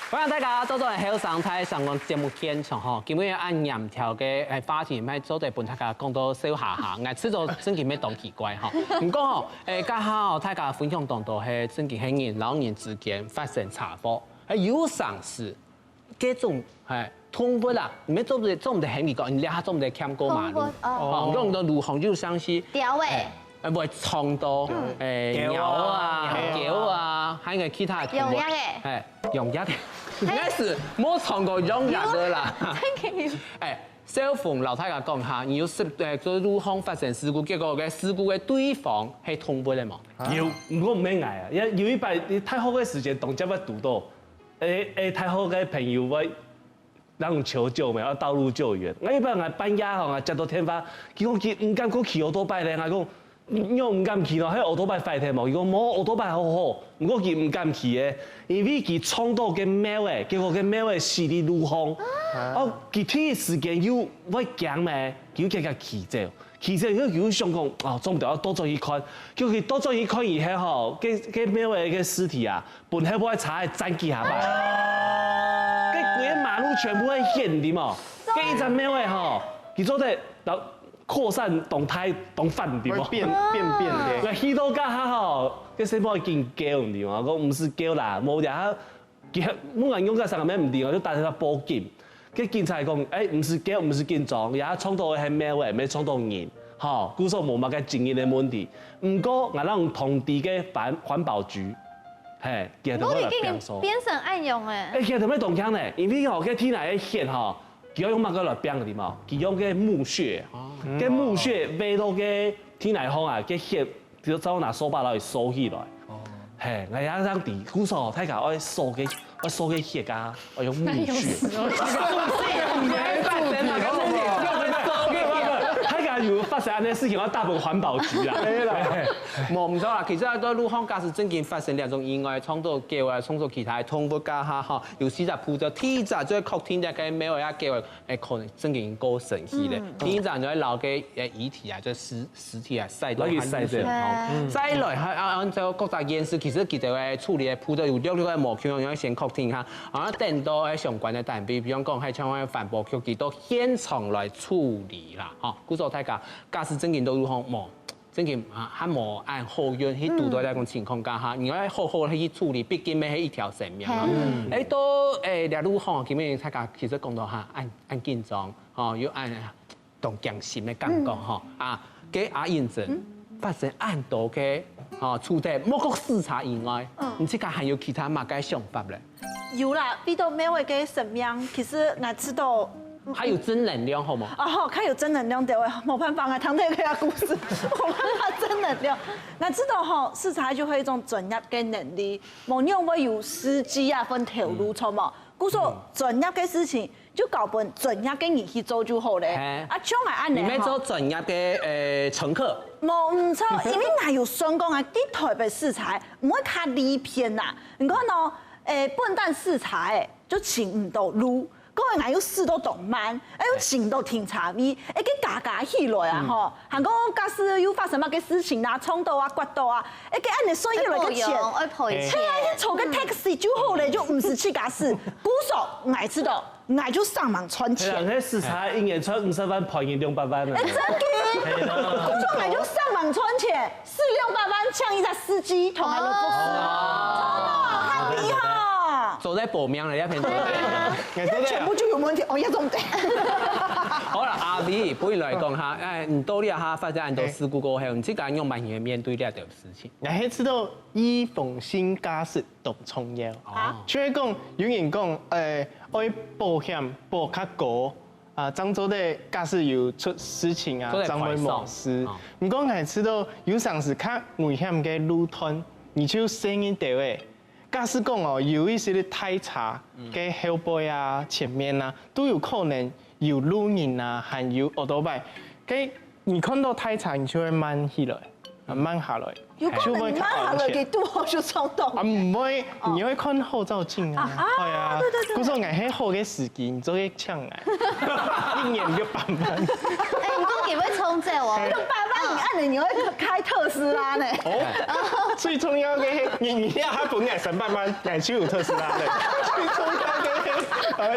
歡迎大家做到係好上台上個節目現場嗬，基本上按嚴條嘅話題，咪做對本大家講到笑下下，嗌始終真係咩當奇怪嗬。唔過嗬，家下大家分享當到係真係係人老人之間發生查貨，係有常識，這種係通不啦，唔係做唔得很奇怪，你下做唔得欠過馬路，哦，用到路行有常識。屌誒！唔會衝到鳥啊、狗啊，還有其他動物。用嘅。係用嘅。應該是冇衝過用嘅的啦。小鳳老太家講下，要做路況發生事故，結果嘅事故嘅對方係通報嘅嘛？有，唔過唔免捱啊，有一擺太好嘅時間，動輒要堵到，太好嘅朋友會讓求救咪，要道路救援。我一擺我半夜吼，接到電話，佢講佢唔敢過去歐多拜咧，我講。我唔敢去咯，喺歐多拜快艇冇，如果冇歐多拜好好，不過佢唔敢去嘅，因為佢衝到嘅廟誒，結果嘅廟誒死喺路況，哦，佢第一時間要我驚咩，佢叫佢騎走，佢想講哦，總唔得，我多做一看，叫佢多做一看以後吼，嘅廟誒嘅屍體啊，本來冇喺查係斬幾下擺，嘅規個馬路全部係現啲嘛，嘅一隻廟誒吼，佢做得擴散動態動範對冇？變嘅。嗱，去到家下吼，佢先幫佢見叫唔對嘛？我唔是叫啦，冇就嚇，佢冇人用個上面唔對，我就打電話報警。佢警察講，唔是叫，唔是見狀，而家衝到係咩位？咩衝到人？吼，故說冇乜嘅經驗嘅問題。唔過我讓同地嘅環保局，係，佢哋嚟變數。編審暗用誒。佢哋咩動向呢？因為吼，佢天嚟嘅線吼。佢要用乜個來變嘅點啊？佢用嘅木屑，嘅木屑飛到嘅天嚟方啊，嘅血就走拿掃把攞去掃起來。係，我有張地，古時候睇下我掃嘅血啊，我用木屑。睇下如果發生安尼事情要大本环保局啦。冇错啦，其实喺多路航驾驶证件发生两种意外，创造机会，创造其他通过加下哈，有时就铺咗天闸，再确定只嘅咩嘢机会，可能证件过神奇咧。天闸就留嘅遗體啊，即屍體啊，曬到晒啫。再來係按照國際現實，其實佢哋嘅處理鋪咗有啲嘅模樣，要先確定下，啊等到誒相關嘅單位，比方講係像嘅環保局，佢到現場來處理啦。嚇，故作大家駕駛證件都如何冇。證件啊，還冇按好樣去讀到呢種情況下，你要好好去處理，畢竟咩係一條生命啊。到條路行，佢哋大家其實講到嚇按緊張，嚇要按動驚心嘅感覺嚇啊，嘅阿認真發生按到嘅除咗某個視察以外，唔知家還有其他乜嘅想法咧？有啦，遇到每位嘅生命，其實我知道。還有正能量，好冇？啊好，看有正能量的，冇辦法啊，唐太佢故事，冇辦法正能量。我知道吼，視察就係一種專業嘅能力，冇用會有司機啊分頭路錯冇。故說專業嘅事情就搞本專業嘅人去做就好咧。啊，將來按你你咩做專業嘅乘客？冇唔錯，因為我有算講啊，啲台北視察唔會卡呢片呐。你看哦，笨蛋視察就請唔到路。嗰個我要試到動漫，要請到停車位，個架架起來啊！吼，韓國駕駛又發生乜嘅事情啊，衝到啊、刮到啊，個按你算起來個錢，係啊，坐個 taxi 就好咧，就唔是去駕駛，鼓手我知道，我就上網存錢。那視察一年存50萬，賠你200萬啊！真嘅，鼓手我就上網存錢，4、600萬搶一隻司機同埋個服務，很厲害。走在搏命嚟一片，全部就有問題，我一種地。好啦，阿 V，不如來講下，唔多呢下發生很多事故過後，唔知講用乜嘢面對呢一條事情？我係知道依奉新駕駛都重要，所以講有人講愛保險保較高，啊，漳州的駕駛有出事情啊，漳會冇事。唔講係知道有時是較危險嘅路段，而且聲音大嘅。駕駛講哦，有一些的太差嘅後背啊、前面啊，都有可能有路人啊，還有奧多拜。嘅你看到太差，你就會慢起來，慢下來，有可能慢下來嘅都好就衝動。啊唔會，你會看後照鏡啊，係啊。嗰種係喺好嘅時機，你就會搶啊，一年就8萬。唔講幾會衝這喎600萬你按你會開特斯拉呢？最重要嘅，你要他本來300萬，我就有特斯拉咧。最重要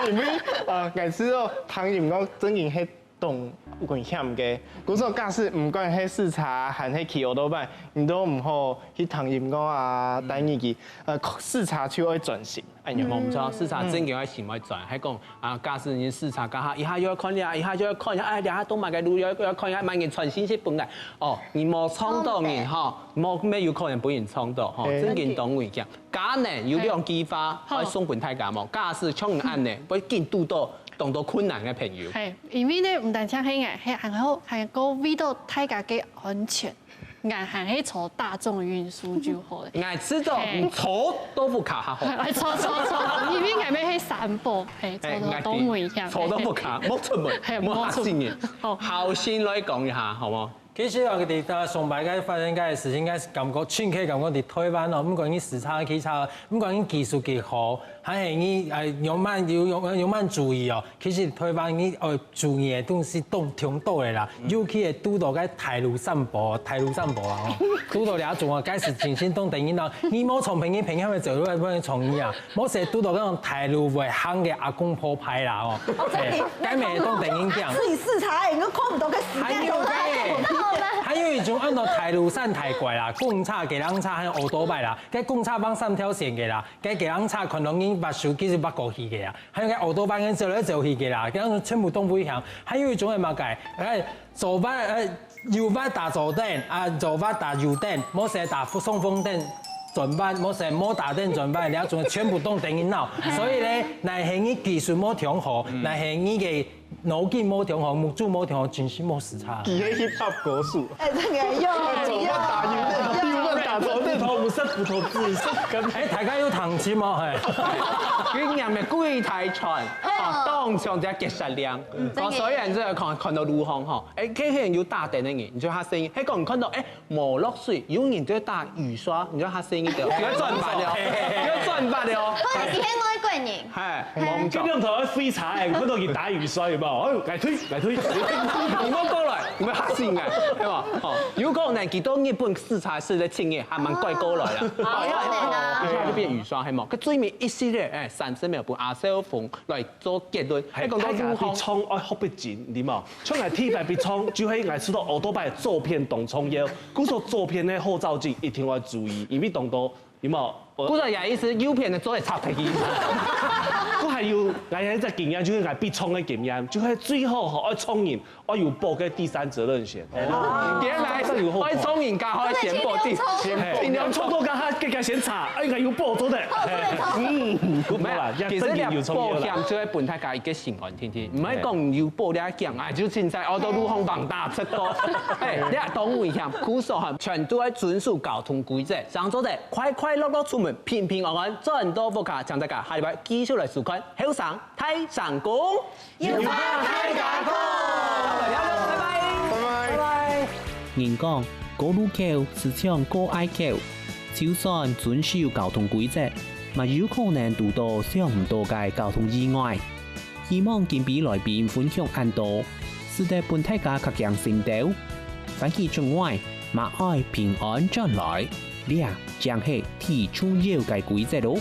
嘅，因為我知道唐人講真係係懂危險嘅，嗰種駕駛唔管係視察還係騎奧多拜，你都唔好去唐人講啊，等於佢視察就要轉型。冇唔錯，視察真嘅係前咪轉，係講啊駕駛人視察家下，一下又要看呀，一下又要看呀，哎，兩下都買嘅路又要看呀，買件全新式本來，哦，你冇衝到人嚇，冇咩有可能俾人衝到，嗬，真件當危險。假呢有兩句話可以送本太監冇，駕駛衝人按呢，會見到當到困難嘅朋友。係，因為咧唔單止係嘅，係個為到大家嘅安全。還係坐大眾運輸就好咧。我知道坐都不卡好。坐，因為係咩去散步，係坐到危險。坐都不卡，冇出門，冇嚇先嘅。後先來講一下，好冇？其實我哋上擺嘅發生嘅事情，嘅感覺全期感覺喺台灣咯，唔講啲時差氣差，唔講啲技術幾好，還係啲有慢注意哦。其實台灣啲注意嘅東西都挺多嘅啦，尤其係拄到嘅台路散步啊，拄到兩種啊，開始真心當電影啦，你冇從平嘅走路嚟幫你創意啊，冇成日拄到嗰種台路為行嘅阿公鋪牌啦哦，改名當電影鏡。自己視察，你都看唔到嘅時間。還有一種按照台路散太貴啦，公車、給人車還有奧多拜啦，嘅公車幫3條線嘅啦，嘅給人車可能已經把手機是把過去嘅啦，還有嘅奧多拜跟走來走去嘅啦，咁全部都不一樣。還有一種係乜嘅？左邊右邊打左燈，啊左邊打右燈，冇成日打送風燈。轉班冇成冇打電轉班，兩種全部都等於鬧，所以咧，乃係你技術冇調好，乃係你嘅腦筋冇調好，目珠冇調好，真係冇時差。佢係 hip hop 歌手。真嘅，有。打头对头不是骨头自是跟哎，大家有糖吃吗？哎，佢念嘅鬼太傳，當場只結實量。所以人真係看到路行嗬，誒，佢係有打電嘅人，你就嚇聲音。喺講看到誒冇落水，有人都打雨刷，你就嚇聲音掉，佢賺翻了，佢賺翻了。可能是喺外國人。係，冇咁樣同佢飛茶誒，嗰度要打雨水嘛，哎，嚟推，唔好過來，唔好嚇聲嘅，係嘛？哦，如果呢幾多日本視察室嘅青嘢，係蠻怪過來啦。一下就變雨刷係冇，佢最尾一系列誒30秒半阿self風來做結論，係講到路行衝愛好不緊，點啊？出嚟 T 牌別衝，就係我出到好多擺照片動衝腰，嗰個照片咧後照鏡一定要注意，因為動到點啊？嗰個也意思優片嘅做係插題。嗰係要我喺隻經驗，就係我必衝嘅經驗，就係最後嗬愛衝人，我要報嘅第三責任險。原來愛衝人家可以先報第，盡量衝到家下更加先查，哎，我要報咗嘅。唔係啦，其實你保險就係本大家一個心安天天，唔係講要保你一件，哎，就現在我到路行幫打出過，誒，你係當危險，苦數係全都係遵守交通規則，上咗嘅快快樂樂出門，平平安安，賺多福卡，請大家下禮拜繼續來收看後生太上宮，要發太假公，拜拜，拜拜。人講過路口是像過愛口，就算遵守交通規則，嘛有可能遇到想唔到嘅交通意外。希望今比來賓分享很多，使得本大家較強心鬥。反其中外，嘛愛平安將來，呢將係提出要嘅規則咯。